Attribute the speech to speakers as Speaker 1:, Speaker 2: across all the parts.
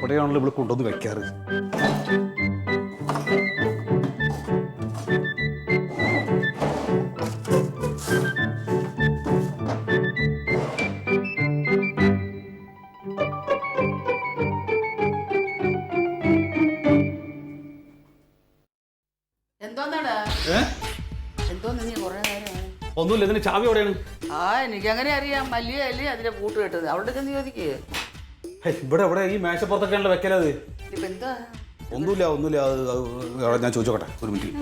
Speaker 1: എവിടെയാണല്ലോ ഇവിടെ കൊണ്ടുവന്ന് വെക്കാറ്? ഒന്നുമില്ല, ഇതിന് ചാവി എവിടെയാണ്?
Speaker 2: എനിക്കങ്ങനെ അറിയാം. മല്ലിക അല്ലേ അതിന്റെ പൂട്ട് കെട്ടത്. അവിടെ ചെന്ന് ചോദിക്കേ.
Speaker 1: ഇവിടെ എവിടെ ഈ മേശപ്പുറത്തൊക്കെയാണല്ലോ വെക്കലത്.
Speaker 2: ഇപ്പൊ എന്താ?
Speaker 1: ഒന്നുമില്ല. ഞാൻ ചോദിച്ചോട്ടെ, ഒരു മിനിറ്റ്.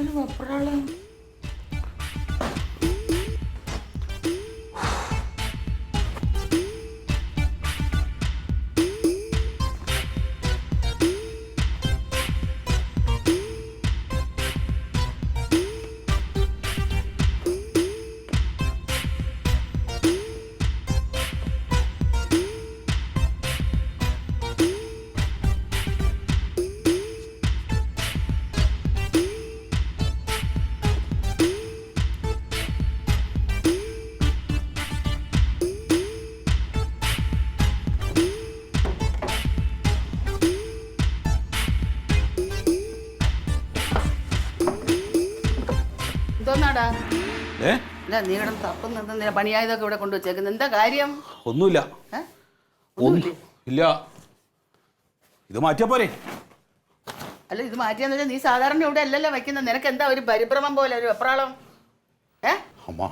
Speaker 2: പണിയായതൊക്കെ ഇവിടെ കൊണ്ടുവച്ചേക്കുന്നത് എന്താ കാര്യം?
Speaker 1: ഒന്നുമില്ല. ഇല്ല, ഇത് മാറ്റിയാ പോരെ?
Speaker 2: അല്ല, ഇത് മാറ്റിയാന്ന് വെച്ചാൽ നീ സാധാരണ ഇവിടെ അല്ലല്ലോ വെക്കുന്നത്. നിനക്ക് എന്താ ഒരു പരിഭ്രമം പോലെ, ഒരു വെപ്രാളം?
Speaker 1: അമ്മ,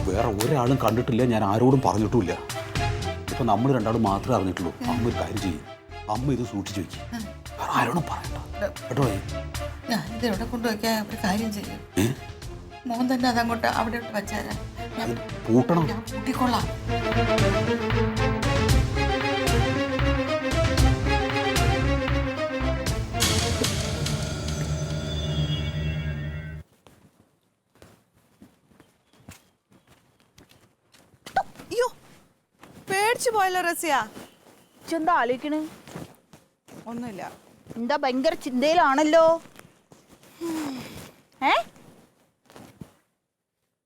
Speaker 1: വേറെ ഒരാളും കണ്ടിട്ടില്ല, ഞാൻ ആരോടും പറഞ്ഞിട്ടുമില്ല. ഇപ്പൊ നമ്മൾ രണ്ടാളും മാത്രമേ അറിഞ്ഞിട്ടുള്ളൂ. അമ്മ ഒരു കാര്യം ചെയ്യും, അമ്മ ഇത് സൂക്ഷിച്ചു വെക്കും, വേറെ ആരോടും പറയണ്ട കേട്ടോ.
Speaker 2: ഞാൻ ഇത് എവിടെ കൊണ്ടുവയ്ക്കാൻ ഒരു കാര്യം ചെയ്യും. മോൻ തന്നെ അതങ്ങോട്ട് അവിടെ വെച്ചാരാ?
Speaker 1: പൂട്ടണം.
Speaker 2: ഞാൻ പൂട്ടിക്കൊള്ളാം.
Speaker 3: പേടിച്ചു പോയല്ലോ റസിയ.
Speaker 4: എന്താ ആലോചിക്കണ്?
Speaker 3: ഒന്നുമില്ല.
Speaker 4: എന്താ ഭയങ്കര ചിന്തയിലാണല്ലോ?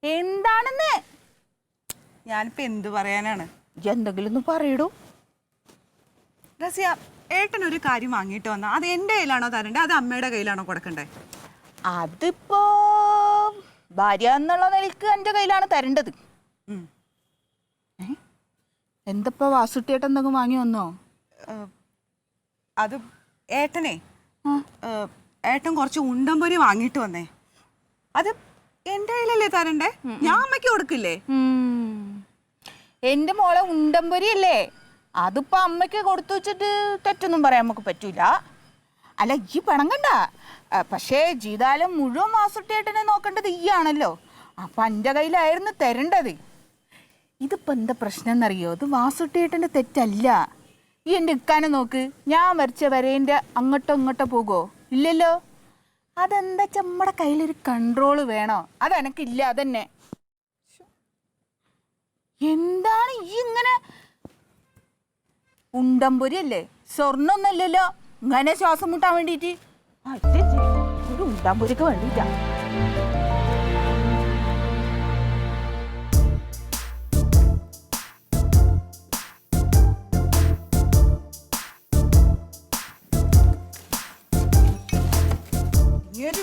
Speaker 4: എന്താണെന്ന്?
Speaker 3: ഞാനിപ്പോ എന്ത് പറയാനാണ്?
Speaker 4: എന്തെങ്കിലും ഒന്ന് പറയടൂ
Speaker 3: റസിയ. ഏട്ടൻ ഒരു കാര്യം വാങ്ങിയിട്ട് വന്നാ അത് എന്റെ കയ്യിലാണോ തരണ്ടേ, അത് അമ്മയുടെ കയ്യിലാണോ കൊടുക്കണ്ടേ?
Speaker 4: അതിപ്പോ ഭാര്യ എന്നുള്ള നിലയ്ക്ക് എന്റെ കയ്യിലാണ് തരേണ്ടത്. എന്തപ്പോ വാസുട്ടിയേട്ടൻ എന്തെങ്കിലും വാങ്ങി വന്നോ?
Speaker 3: അത് ഏട്ടനെ ഏട്ടൻ കുറച്ച് ഉണ്ടംപൊരി വാങ്ങിയിട്ട് വന്നേ. അത് എന്റെ കയ്യിലല്ലേ തരണ്ടേ, ഞാൻ അമ്മയ്ക്ക് കൊടുക്കില്ലേ?
Speaker 4: എന്റെ മോളെ ഉണ്ടംപൊരി അല്ലേ, അതിപ്പോ അമ്മയ്ക്ക് കൊടുത്തു വെച്ചിട്ട് തെറ്റൊന്നും പറയാൻ നമുക്ക് പറ്റൂല. അല്ല, ഈ പണങ്ങണ്ട. പക്ഷേ ജീവിതകാലം മുഴുവൻ വാസുട്ടിയേട്ടനെ നോക്കേണ്ടത് ഈ ആണല്ലോ. അപ്പൊ എന്റെ കയ്യിലായിരുന്നു തരേണ്ടത്. ഇതിപ്പോ എന്താ പ്രശ്നം എന്നറിയോ? ഇത് വാസുട്ടിയേട്ടന്റെ തെറ്റല്ല. ഈ എൻ്റെ ഇക്കാനെ നോക്ക്, ഞാൻ വരച്ച വരേൻ്റെ അങ്ങോട്ടോ ഇങ്ങോട്ടോ പോകുമോ? ഇല്ലല്ലോ. അതെന്താ നമ്മുടെ കയ്യിലൊരു കൺട്രോള് വേണോ? അതെനക്കില്ല. അതന്നെ. എന്താണ് ഈ ഇങ്ങനെ? ഉണ്ടംപൊരി അല്ലേ, സ്വർണ്ണൊന്നല്ലല്ലോ ഇങ്ങനെ ശ്വാസം മുട്ടാൻ വേണ്ടിയിട്ട്. ഒരു ഉണ്ടംപൊരിക്ക് വേണ്ടിയിട്ടാ.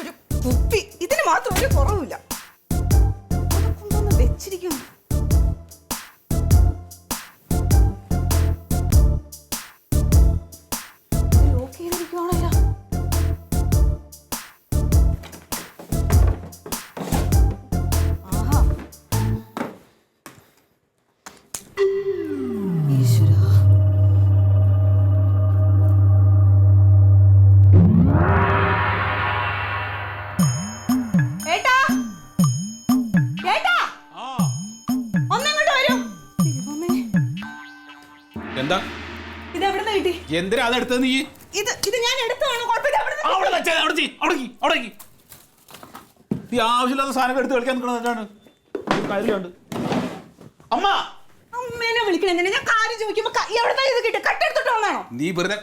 Speaker 3: ഒരു കുപ്പി, ഇതിന് മാത്രം ഒരു കുറവില്ല. വെച്ചിരിക്കുന്നു.
Speaker 1: എന്താ
Speaker 3: ഇത് എവിടുന്ന് കിട്ടി?
Speaker 1: എന്തിനാ അതെടുത്തത് നീ?
Speaker 3: ഇത് ഞാൻ എടുത്തതാണ്. കുഴപ്പമില്ല. എവിടുന്ന്?
Speaker 1: അവിടെ വെച്ചാ അവിടെ ഈ ആവശ്യമില്ലാത്ത സാധനം എടുത്ത് കളിക്കാൻ നിൽക്കണത് എന്താണ്? കാര്യമുണ്ട്. അമ്മ
Speaker 3: അമ്മേനെ വിളിക്കണ എന്തിനാ? ഞാൻ കാര്യം ചോദിക്കുമ്പോ എവിടുന്നാ ഇത് കിട്ടി? കട്ടെടുത്തിട്ട് വന്നാണോ?
Speaker 1: നീ വെറുതെ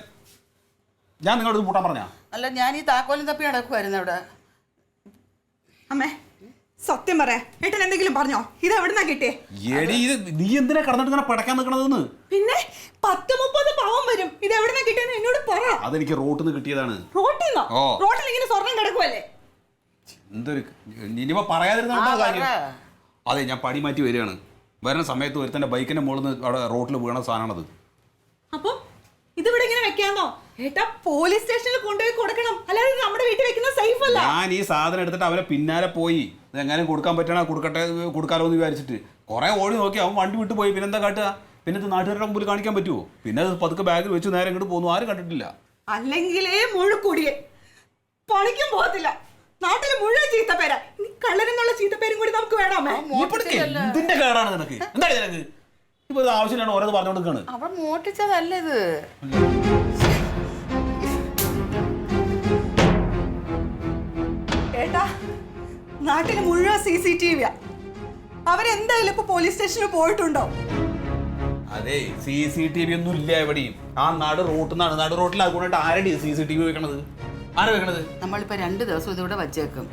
Speaker 1: ഞാൻ നിങ്ങളോട് പൂട്ടാൻ പറഞ്ഞ.
Speaker 2: അല്ല, ഞാൻ ഈ താക്കോലും തപ്പി നടക്കുമായിരുന്നു അവിടെ.
Speaker 3: അമ്മേ സത്യം പറയാ, ഏട്ടൻ എന്തെങ്കിലും പറഞ്ഞോ? ഇത് എവിടുന്നാ കിട്ടിയേ?
Speaker 1: എടി ഇത് നീ എന്തിനാ കടന്നിട്ട് ഇങ്ങനെ പടക്കാൻ നിൽക്കണതെന്ന്?
Speaker 3: പിന്നെ 10-30 പാവം വരും. ഇത് എവിടുന്നാ കിട്ടിയെന്ന് എന്നോട് പറ.
Speaker 1: അതെനിക്ക് റോട്ടിൽ നിന്ന് കിട്ടിയതാണ്.
Speaker 3: റോട്ടിന്നോ?
Speaker 1: ഓ.
Speaker 3: റോട്ടിൽ ഇങ്ങനെ സ്വർണം കിടക്കുവല്ലേ?
Speaker 1: എന്തൊരു ഇനിയിപ്പോ പറയാതിരുന്ന കാര്യം. അതെ, ഞാൻ പടി മാറ്റി വരികയാണ്. വരുന്ന സമയത്ത് ഒരുത്തന്റെ ബൈക്കിന്റെ മുകളിൽ നിന്ന് അവിടെ റോട്ടിൽ വീണ സാധനമാണത്.
Speaker 3: അപ്പൊ ഇതിവിടെ ഇങ്ങനെ വെക്കാന്നോ? ഏട്ടാ, പോലീസ് സ്റ്റേഷനിൽ കൊണ്ടുപോയി കൊടുക്കണം, അല്ലാതെ ഇത് നമ്മുടെ വീട്ടിൽ വെക്കുന്ന സേഫ് അല്ല.
Speaker 1: ഞാൻ ഈ സാധനം എടുത്തിട്ട് അവരെ പിന്നാലെ പോയി എങ്ങനെ കൊടുക്കാൻ പറ്റണ കൊടുക്കാലോ എന്ന് വിചാരിച്ചിട്ട് കുറെ ഓടി നോക്കി. അവൻ വണ്ടി വിട്ടു പോയി. പിന്നെന്താ കാട്ടുക? പിന്നെ ഇത് നാട്ടുകാരുടെ മുമ്പിൽ കാണിക്കാൻ പറ്റുമോ? പിന്നെ അത് പതുക്കെ ബാഗിൽ വെച്ച് നേരെ ഇങ്ങോട്ട് പോകുന്നു. ആരും കണ്ടിട്ടില്ല.
Speaker 3: അല്ലെങ്കിലേ മുഴുക്കൂടിയെ പണിക്കും പോകത്തില്ല. നാട്ടിൽ മുഴുവൻ ചീത്തപ്പേരാ. ഇനി കള്ളനെന്നുള്ള ചീത്തപ്പേരും കൂടി നമുക്ക് വേണമേ.
Speaker 1: ഇതിന്റെ കേടാണ് നിനക്ക്. എന്താ നിനക്ക് ഇപ്പൊ ഇത് ആവശ്യമില്ലാണ് ഓരോന്ന് പറഞ്ഞുകൊടുക്കാണ്.
Speaker 2: അവൻ മോട്ടിച്ചതല്ല ഇത്.
Speaker 3: ഏട്ടാ, നാട്ടിൽ മുഴുവൻ CCTV. അവരെന്തായാലും ഇപ്പൊ പോലീസ് സ്റ്റേഷനിൽ പോയിട്ടുണ്ടോ?
Speaker 1: അതെ, CCTV ഒന്നും ഇല്ല എവിടെയും. ആ നടു റോട്ടിൽ അതുകൊണ്ടിട്ട് ആരുടെ CCTV വെക്കണത്? ആരാ വെക്കണത്?
Speaker 2: നമ്മളിപ്പോ 2 ദിവസം ഇതിവിടെ വച്ചേക്കും.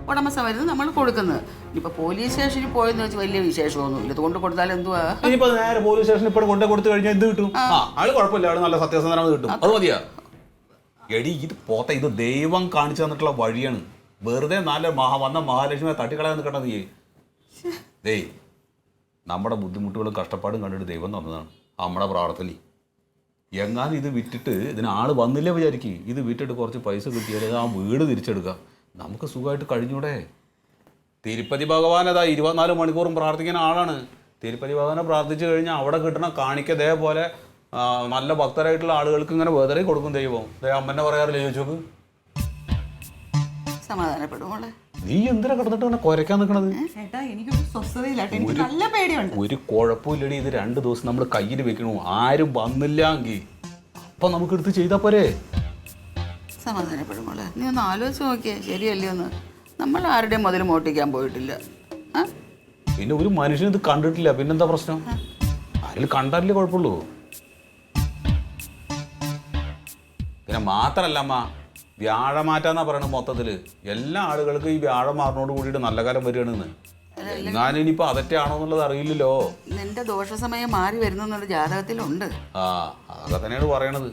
Speaker 2: ഉടമസ്ഥ വരുന്നത് നമ്മൾ കൊടുക്കുന്നത്. ഇപ്പൊ പോലീസ് സ്റ്റേഷനിൽ പോയെന്ന് വെച്ച് വലിയ വിശേഷമൊന്നുമില്ല. ഇതുകൊണ്ട് കൊടുത്താൽ എന്തുവാ?
Speaker 1: ഇനിയിപ്പോ നേരെ പോലീസ് സ്റ്റേഷനിൽ ഇപ്പോൾ കൊണ്ടു കൊടുത്തു കഴിഞ്ഞാൽ എന്ത് കിട്ടും? ആള് കുഴപ്പമില്ല, ആള് നല്ല സത്യസന്ധനാണ് കിട്ടും. അത് മതിയാ. എടി ഇത് പോത്ത, ഇത് ദൈവം കാണിച്ചു തന്നിട്ടുള്ള വഴിയാണ്. വെറുതെ വന്ന മഹാലക്ഷ്മിയെ തട്ടിക്കളയാൻ നിൽക്കണ്ട നീ. ദേ, നമ്മുടെ ബുദ്ധിമുട്ടുകളും കഷ്ടപ്പാടും കണ്ടിട്ട് ദൈവം തന്നതാണ് നമ്മുടെ പ്രാർത്ഥന. എങ്ങാനും ഇത് വിറ്റിട്ട് ഇതിന് ആള് വന്നില്ല വിചാരിക്കും. ഇത് വിറ്റിട്ട് കുറച്ച് പൈസ കിട്ടിയാൽ ആ വീട് തിരിച്ചെടുക്കാം. നമുക്ക് സുഖമായിട്ട് കഴിഞ്ഞൂടെ? തിരുപ്പതി ഭഗവാൻ അതാ 24 മണിക്കൂറും പ്രാർത്ഥിക്കുന്ന ആളാണ്. തിരുപ്പതി ഭഗവാനെ പ്രാർത്ഥിച്ചു കഴിഞ്ഞാൽ അവിടെ കിട്ടണ കാണിക്ക ഇതേപോലെ നല്ല ഭക്തരായിട്ടുള്ള ആളുകൾക്ക് ഇങ്ങനെ വെതറി കൊടുക്കും ദൈവം. അമ്മനെ പറയാറില്ല, ചോദിച്ചോക്ക്.
Speaker 2: സമാധാനപ്പെടുമോളെ.
Speaker 1: നീ എന്തിനാ കിടന്നിട്ട് ഇങ്ങനെ കുരയ്ക്കാൻ നിൽക്കണത്?
Speaker 3: ഏട്ടാ, എനിക്കൊരു സ്വസ്ഥതയില്ലാട്ടെ. എനിക്ക് നല്ല പേടിയുണ്ട്.
Speaker 1: ഒരു കുഴപ്പമില്ലടി. ഇത് 2 ദിവസം നമ്മൾ കയ്യിൽ വെക്കണു. ആരും വന്നില്ല എങ്കിൽ അപ്പൊ നമുക്ക് എടുത്ത് ചെയ്താൽ പോരെ?
Speaker 2: സമാധാനപ്പെടുമോളെ. നീ ഒന്ന് ആലോചിച്ച് നോക്കിയേ, ശരിയല്ലേ ഒന്ന്. നമ്മൾ ആരുടെയും മുതൽ മോട്ടിക്കാൻ പോയിട്ടില്ല.
Speaker 1: പിന്നെ ഒരു മനുഷ്യൻ ഇത് കണ്ടിട്ടില്ല. പിന്നെന്താ പ്രശ്നം? ആരെങ്കിലും കണ്ടാലേ കുഴപ്പമുള്ളൂ. പിന്നെ മാത്രല്ല അമ്മ, വ്യാഴമാറ്റാന്നാ പറയണത്. മൊത്തത്തില് എല്ലാ ആളുകൾക്കും ഈ വ്യാഴം മാറിനോട് കൂടിയിട്ട് നല്ല കാലം വരികയാണെന്ന്. എന്നാലും ഇനിയിപ്പോ അതൊക്കെ ആണോ എന്നുള്ളത് അറിയില്ലല്ലോ.
Speaker 2: നിന്റെ ദോഷസമയം മാറി വരുന്നെന്നുള്ള ജാതകത്തിലുണ്ട്.
Speaker 1: അതൊക്കെ തന്നെയാണ് പറയണത്.